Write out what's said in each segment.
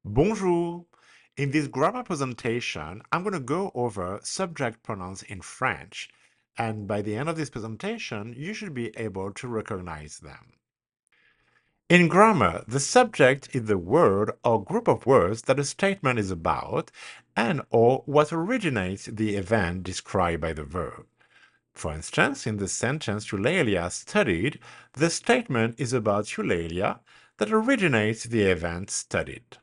Bonjour! In this grammar presentation, I'm going to go over subject pronouns in French, and by the end of this presentation, you should be able to recognize them. In grammar, the subject is the word or group of words that a statement is about and/or what originates the event described by the verb. For instance, in the sentence Eulalia studied, the statement is about Eulalia that originates the event studied.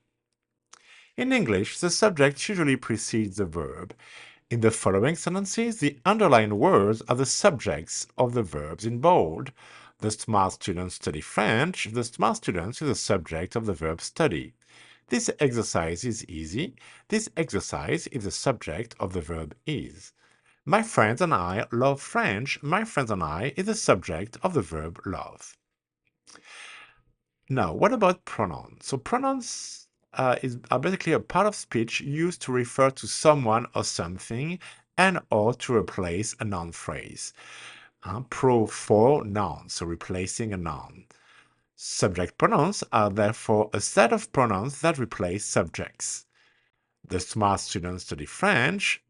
In English, the subject usually precedes the verb. In the following sentences, the underlined words are the subjects of the verbs in bold. The smart students study French. The smart students is the subject of the verb study. This exercise is easy. This exercise is the subject of the verb is. My friends and I love French. My friends and I is the subject of the verb love. Now, what about pronouns? So pronouns are basically a part of speech used to refer to someone or something and or to replace a noun phrase. For noun, so replacing a noun. Subject pronouns are therefore a set of pronouns that replace subjects. The smart students study French.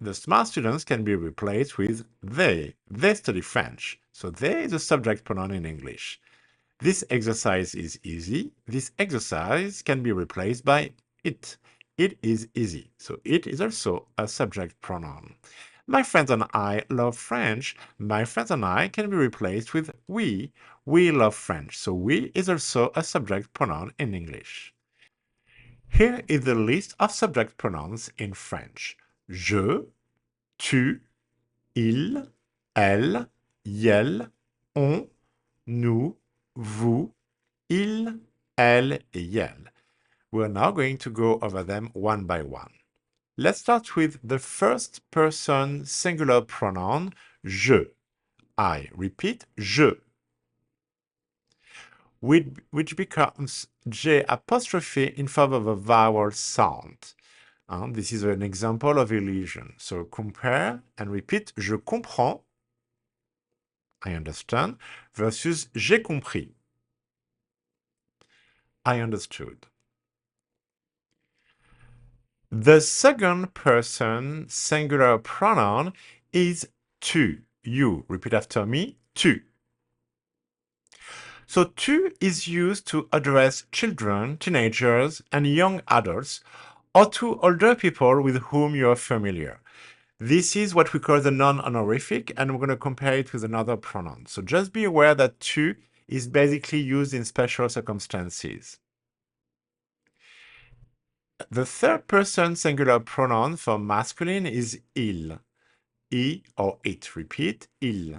The smart students can be replaced with they. They study French. So they is a subject pronoun in English. This exercise is easy. This exercise can be replaced by it. It is easy. So it is also a subject pronoun. My friends and I love French. My friends and I can be replaced with we. We love French. So we is also a subject pronoun in English. Here is the list of subject pronouns in French. Je, tu, il, elle, elle, on, nous, vous, il, elle, et elle. We're now going to go over them one by one. Let's start with the first person singular pronoun, je. I repeat, je, which becomes J apostrophe in favor of a vowel sound. This is an example of illusion. So compare and repeat, je comprends, I understand, versus j'ai compris, I understood. The second person singular pronoun is tu. You. Repeat after me. Tu. So tu is used to address children, teenagers, and young adults, or to older people with whom you are familiar. This is what we call the non-honorific, and we're going to compare it with another pronoun. So just be aware that tu is basically used in special circumstances. The third person singular pronoun for masculine is il. I or it. Repeat, il.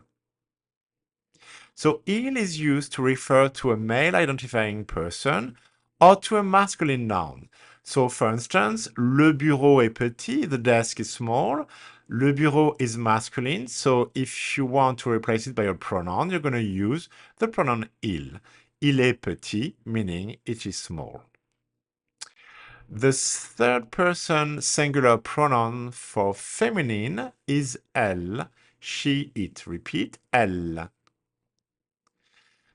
So il is used to refer to a male identifying person or to a masculine noun. So for instance, le bureau est petit, the desk is small. Le bureau is masculine, so if you want to replace it by a pronoun, you're going to use the pronoun il. Il est petit, meaning it is small. The third person singular pronoun for feminine is elle, she, it. Repeat, elle.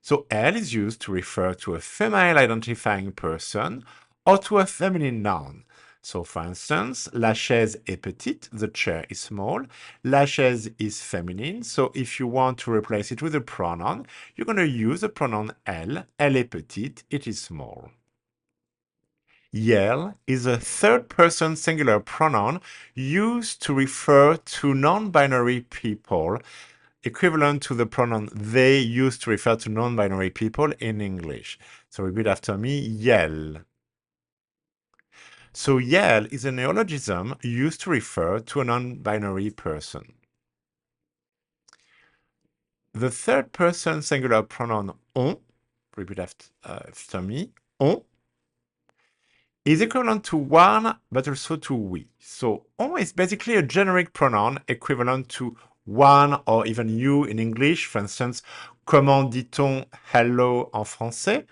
So elle is used to refer to a female identifying person or to a feminine noun. So for instance, la chaise est petite, the chair is small. La chaise is feminine, so if you want to replace it with a pronoun, you're going to use the pronoun elle. Elle est petite, it is small. Yell is a third-person singular pronoun used to refer to non-binary people, equivalent to the pronoun they used to refer to non-binary people in English. So repeat after me, yell. So yell is a neologism used to refer to a non-binary person. The third-person singular pronoun on, repeat after me, on, is equivalent to one, but also to we. So on is basically a generic pronoun equivalent to one or even you in English. For instance, comment dit-on hello en français?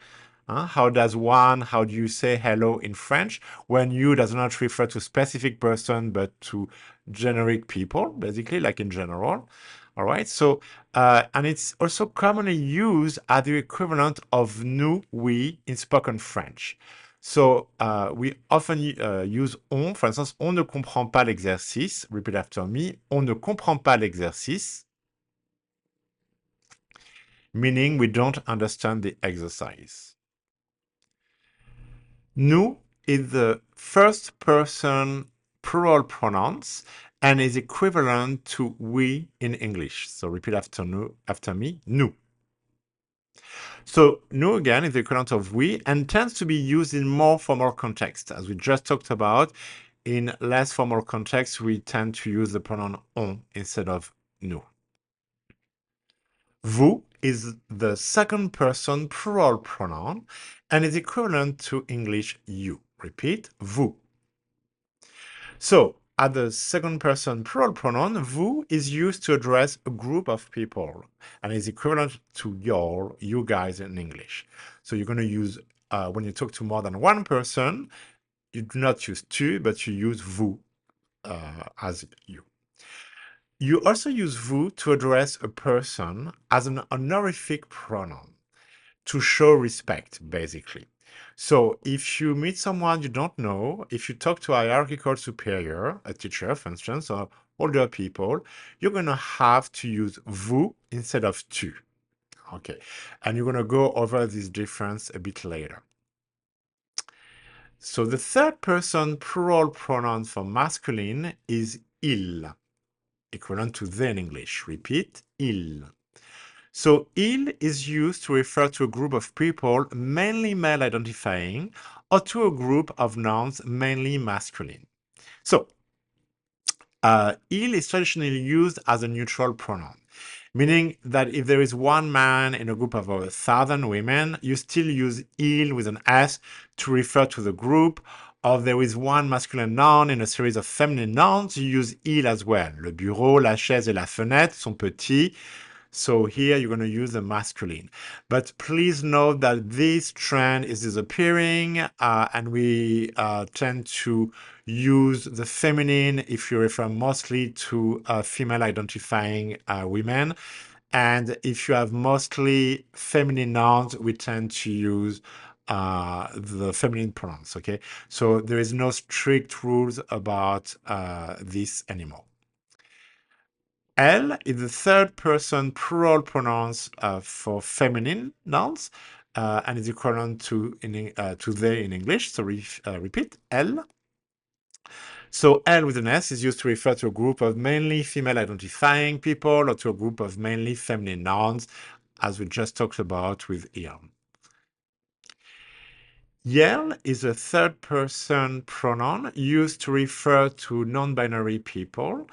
How does one, how do you say hello in French? When you does not refer to specific person, but to generic people, basically, like in general. All right, so, and it's also commonly used as the equivalent of nous, we in spoken French. So we often use on. For instance, on ne comprend pas l'exercice. Repeat after me. On ne comprend pas l'exercice, meaning we don't understand the exercise. Nous is the first person plural pronouns and is equivalent to we in English. So repeat after me. Nous. So nous again is the equivalent of we and tends to be used in more formal context. As we just talked about, in less formal context, we tend to use the pronoun on instead of nous. Vous is the second person plural pronoun and is equivalent to English you. Repeat, vous. So, at the second person plural pronoun, vous is used to address a group of people and is equivalent to you guys in English. So you're going to use, when you talk to more than one person, you do not use tu, but you use vous as you. You also use vous to address a person as an honorific pronoun to show respect, basically. So if you meet someone you don't know, if you talk to a hierarchical superior, a teacher, for instance, or older people, you're going to have to use vous instead of tu. Okay. And you're going to go over this difference a bit later. So the third person plural pronoun for masculine is il, equivalent to they in English. Repeat, il. So il is used to refer to a group of people mainly male identifying or to a group of nouns mainly masculine. So il is traditionally used as a neutral pronoun, meaning that if there is one man in a group of 1,000 women, you still use il with an S to refer to the group. Or if there is one masculine noun in a series of feminine nouns, you use il as well. Le bureau, la chaise et la fenêtre sont petits. So here you're going to use the masculine. But please note that this trend is disappearing and we tend to use the feminine if you refer mostly to female identifying women. And if you have mostly feminine nouns, we tend to use the feminine pronouns, okay? So there is no strict rules about this anymore. Elle is the third person plural pronouns for feminine nouns and is equivalent to they in English. So repeat, elle. So elle with an S is used to refer to a group of mainly female identifying people or to a group of mainly feminine nouns, as we just talked about with il. Yell is a third person pronoun used to refer to non-binary people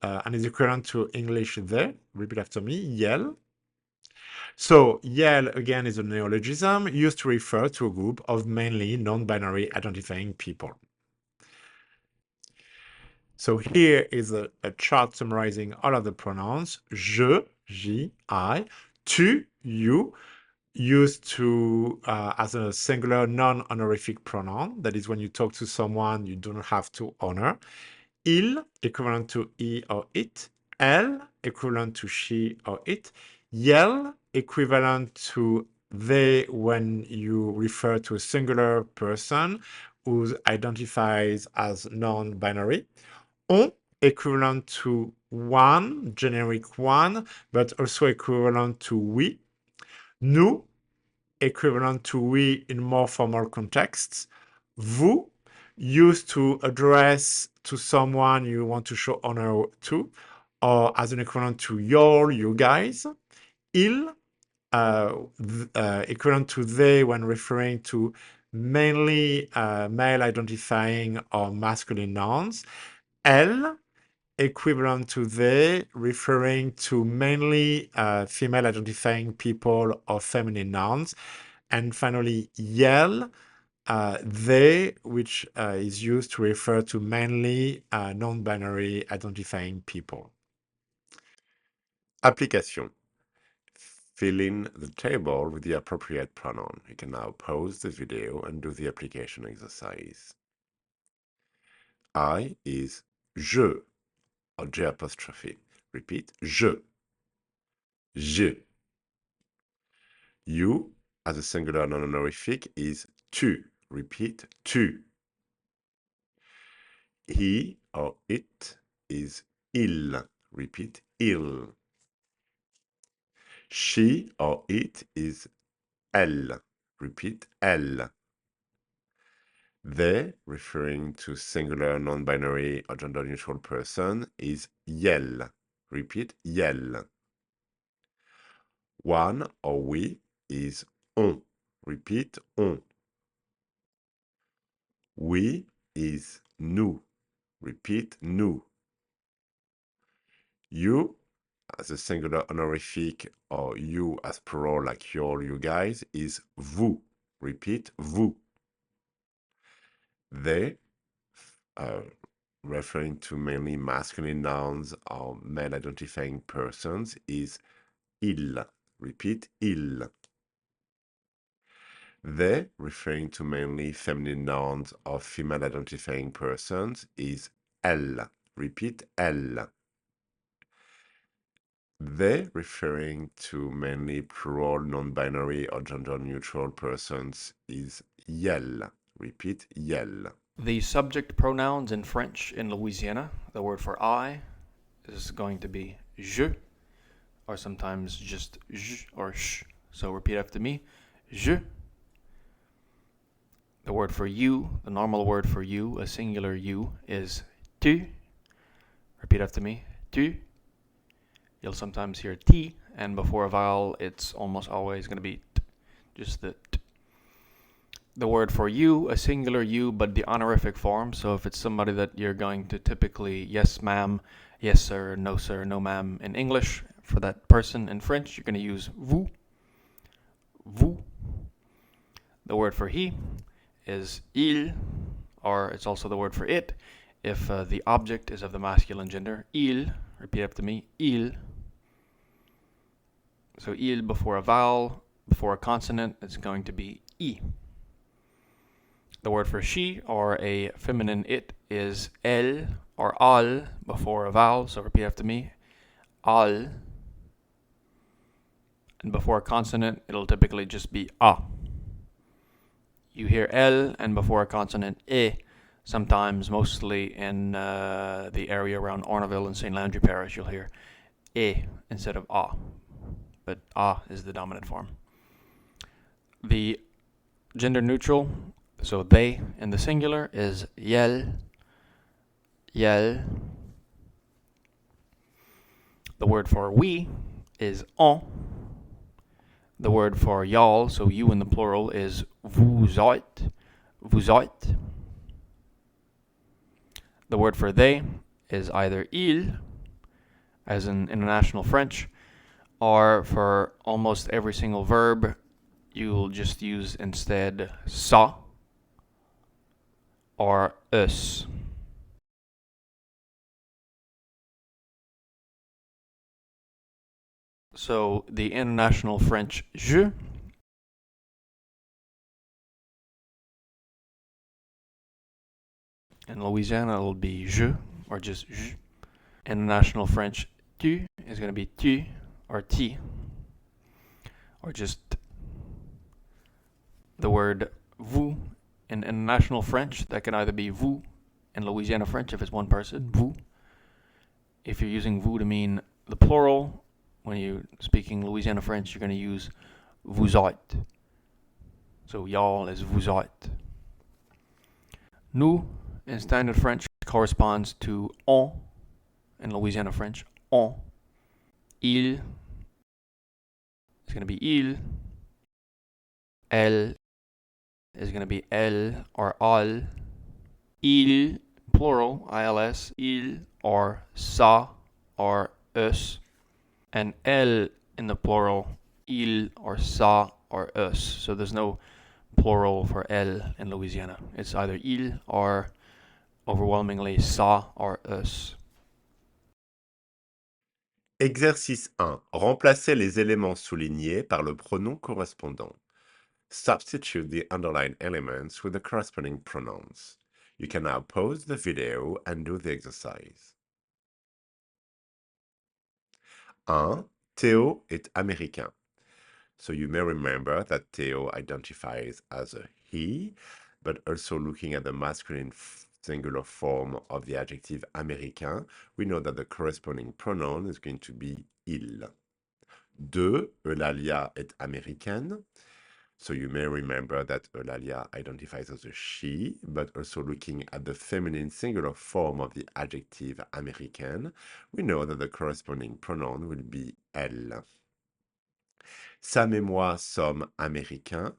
and is equivalent to English they. Repeat after me, yell. So yell again is a neologism used to refer to a group of mainly non-binary identifying people. So here is a chart summarizing all of the pronouns. Je, I, tu, you, used to as a singular non-honorific pronoun. That is when you talk to someone you don't have to honor. Il, equivalent to he or it. Elle, equivalent to she or it. Yell, equivalent to they when you refer to a singular person who identifies as non-binary. On, equivalent to one, generic one, but also equivalent to we. Nous, equivalent to we in more formal contexts. Vous, used to address to someone you want to show honor to, or as an equivalent to you guys. Il, equivalent to they when referring to mainly male identifying or masculine nouns. Elle, equivalent to they, referring to mainly female identifying people or feminine nouns. And finally, yell, they, which is used to refer to mainly non-binary identifying people. Application. Fill in the table with the appropriate pronoun. You can now pause the video and do the application exercise. I is je, or J apostrophe. Repeat, je. You, as a singular non-honorific, is tu. Repeat, tu. He or it is il. Repeat, il. She or it is elle. Repeat, elle. They, referring to singular, non-binary, or gender-neutral person, is yell. Repeat, yell. One or we is on. Repeat, on. We is nous. Repeat, nous. You as a singular honorific or you as plural like your, you guys is vous. Repeat, vous. They, uh, referring to mainly masculine nouns or male identifying persons is il. Repeat, il. They, referring to mainly feminine nouns or female identifying persons is elle. Repeat, elle. They, referring to mainly plural non-binary or gender-neutral persons is yell. Repeat, yell. The subject pronouns in French in Louisiana, the word for I, is going to be je, or sometimes just j or sh. So repeat after me. Je. The word for you, the normal word for you, a singular you, is tu. Repeat after me. Tu. You'll sometimes hear t, and before a vowel, it's almost always going to be t, just the t. The word for you, a singular you, but the honorific form. So if it's somebody that you're going to typically, yes, ma'am, yes, sir, no, ma'am, in English, for that person in French, you're going to use vous. Vous. The word for he is il, or it's also the word for it if the object is of the masculine gender. Il. Repeat after me. Il. So il before a vowel, before a consonant, it's going to be I. The word for she, or a feminine it, is elle, or al, before a vowel. So repeat after me. Al. And before a consonant, it'll typically just be a. You hear L and before a consonant E, sometimes mostly in the area around Orneville and St. Landry Parish, you'll hear E instead of A. But A is the dominant form. The gender neutral, so they in the singular, is yell, yell. The word for we is on. The word for y'all, so you in the plural, is vous êtes, vous êtes. The word for they is either il, as in international French, or for almost every single verb, you'll just use instead ça or us. So the international French je in Louisiana it'll be je or just je. International French tu is going to be tu or ti or just the word vous in international French that can either be vous in Louisiana French if it's one person, vous. If you're using vous to mean the plural, when you're speaking Louisiana French, you're going to use vous êtes. So y'all is vous êtes. Nous in standard French corresponds to on in Louisiana French. On. Il is going to be il. Elle is going to be elle or al. Il, plural, ils, il or ça or us. And elle in the plural, il or ça or us. So there's no plural for elle in Louisiana. It's either il or overwhelmingly ça or us. Exercice 1. Remplacez les éléments soulignés par le pronom correspondant. Substitute the underlined elements with the corresponding pronouns. You can now pause the video and do the exercise. 1. Théo est américain. So you may remember that Théo identifies as a he. but also looking at the masculine singular form of the adjective américain, we know that the corresponding pronoun is going to be il. Deux, Eulalia est américaine. So you may remember that Eulalia identifies as a she, but also looking at the feminine singular form of the adjective américaine, we know that the corresponding pronoun will be elle. Sam et moi sommes américains.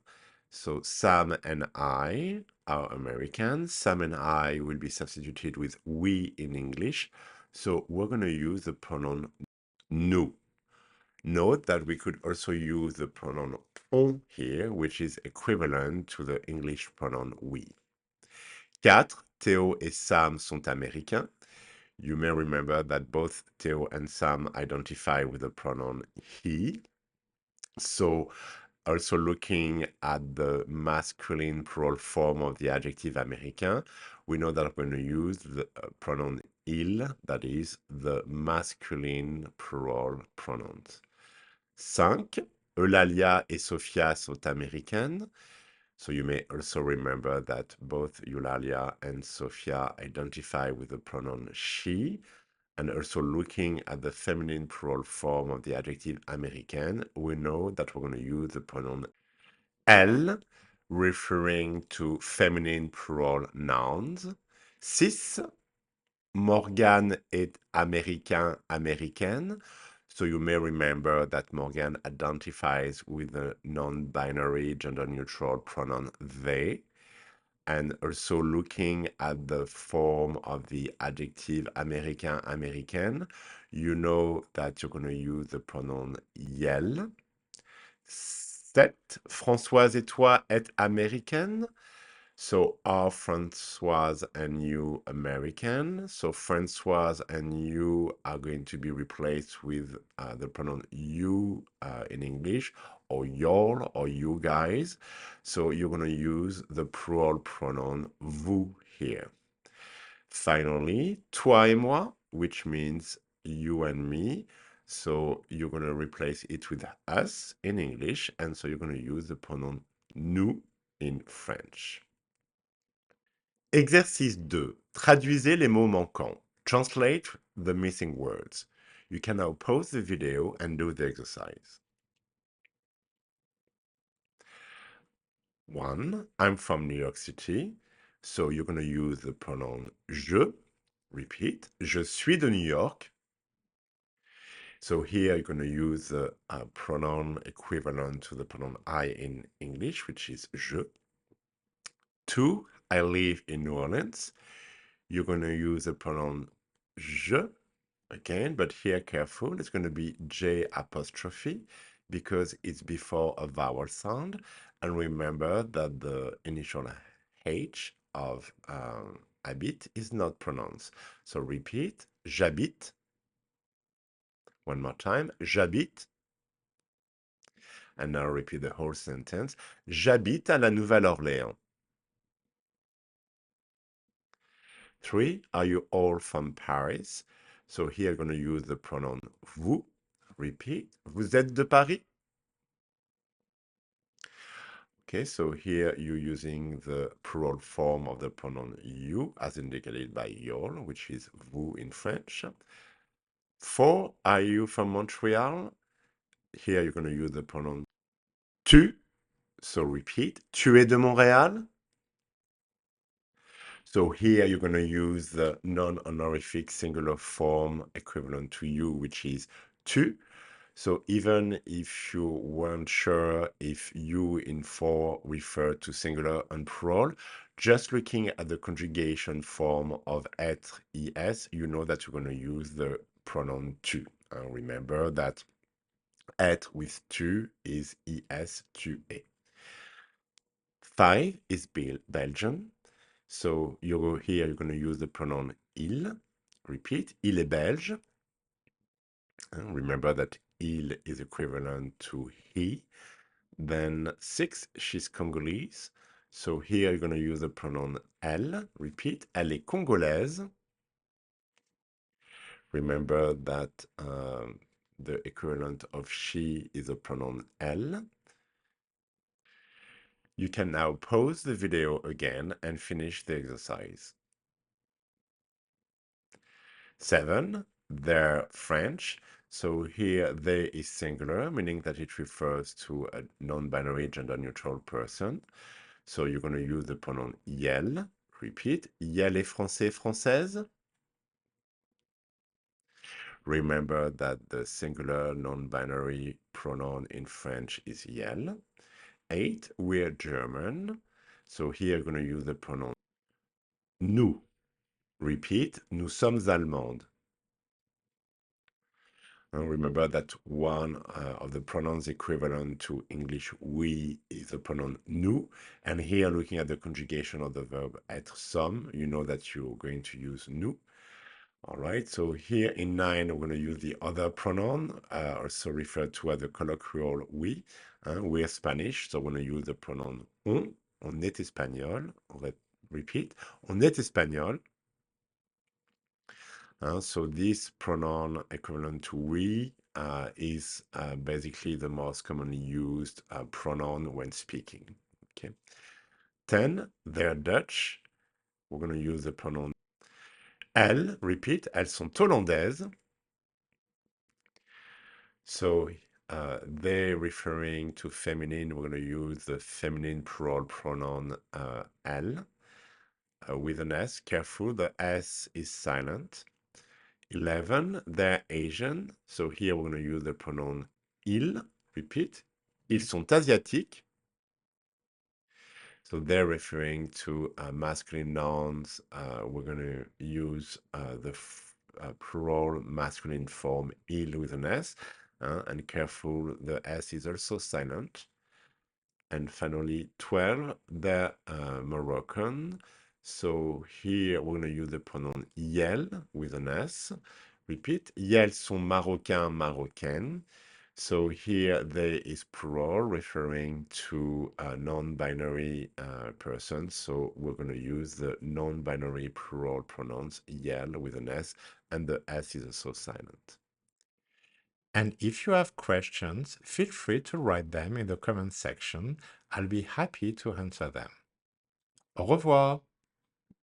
So Sam and I are Americans. Sam and I will be substituted with we in English. So we're going to use the pronoun nous. Note that we could also use the pronoun on here, which is equivalent to the English pronoun we. 4. Théo et Sam sont américains. You may remember that both Theo and Sam identify with the pronoun he. So also looking at the masculine plural form of the adjective américain, we know that we're going to use the pronoun il, that is the masculine plural pronouns. 5. Eulalia et Sophia sont américaines. So you may also remember that both Eulalia and Sophia identify with the pronoun she, and also looking at the feminine plural form of the adjective américaine, we know that we're going to use the pronoun elle, referring to feminine plural nouns. 6. Morgan est américain, américaine. So you may remember that Morgan identifies with the non-binary gender-neutral pronoun they. And also looking at the form of the adjective américain, américaine, you know that you're going to use the pronoun yell. 7. Françoise et toi êtes américaine. So are Françoise and you American? So Françoise and you are going to be replaced with the pronoun you in English, or y'all, or you guys. So you're going to use the plural pronoun vous here. Finally, toi et moi, which means you and me. So you're going to replace it with us in English, and so you're going to use the pronoun nous in French. Exercice 2. Traduisez les mots manquants. Translate the missing words. You can now pause the video and do the exercise. 1. I'm from New York City. So you're going to use the pronoun je. Repeat. Je suis de New York. So here you're going to use the pronoun equivalent to the pronoun I in English, which is je. 2. I live in New Orleans. You're going to use the pronoun je again, but here careful, it's going to be J apostrophe because it's before a vowel sound. And remember that the initial H of habit is not pronounced. So repeat, j'habite. One more time, j'habite. And now repeat the whole sentence. J'habite à la Nouvelle-Orléans. 3. Are you all from Paris? So here you're going to use the pronoun vous. Repeat. Vous êtes de Paris? Okay, so here you're using the plural form of the pronoun you, as indicated by y'all, which is vous in French. 4. Are you from Montreal? Here you're going to use the pronoun tu. So repeat. Tu es de Montréal? So here you're going to use the non-honorific singular form equivalent to you, which is tu. So even if you weren't sure if you in 4 refer to singular and plural, just looking at the conjugation form of être, es, you know that you're going to use the pronoun tu. Remember that être with tu is es, tu es. 5 is Belgian. So here you're going to use the pronoun il. Repeat, il est belge. Remember that il is equivalent to he. Then 6, she's Congolese. So here you're going to use the pronoun elle. Repeat, elle est congolaise. Remember that the equivalent of she is the pronoun elle. You can now pause the video again and finish the exercise. 7, they're French. So here they is singular, meaning that it refers to a non-binary gender-neutral person. So you're going to use the pronoun yel. Repeat, yel est français, française. Remember that the singular non-binary pronoun in French is yel. 8, we're German. So here you're going to use the pronoun nous. Repeat, nous sommes allemandes. Remember that one of the pronouns equivalent to English we is the pronoun nous. And here, looking at the conjugation of the verb être some, you know that you're going to use nous. All right, so here in 9, we're going to use the other pronoun, also referred to as the colloquial we. We're Spanish, so we're going to use the pronoun on. On est espagnol. Repeat, on est espagnol. So this pronoun equivalent to we is basically the most commonly used pronoun when speaking. Okay. 10, they're Dutch. We're going to use the pronoun elles. Repeat, elles sont hollandaises. So they're referring to feminine. We're going to use the feminine plural pronoun elles with an S. Careful, the S is silent. 11, they're Asian. So here we're going to use the pronoun ils. Repeat. Ils sont asiatiques. So they're referring to masculine nouns. We're going to use the plural masculine form il with an S. And careful, the S is also silent. And finally, 12, they're Moroccan. So here we're going to use the pronoun yel with an S. Repeat, yels sont marocains, marocaines. So here they is plural referring to a non-binary person. So we're going to use the non-binary plural pronouns yel with an S, and the S is also silent. And if you have questions, feel free to write them in the comment section. I'll be happy to answer them. Au revoir!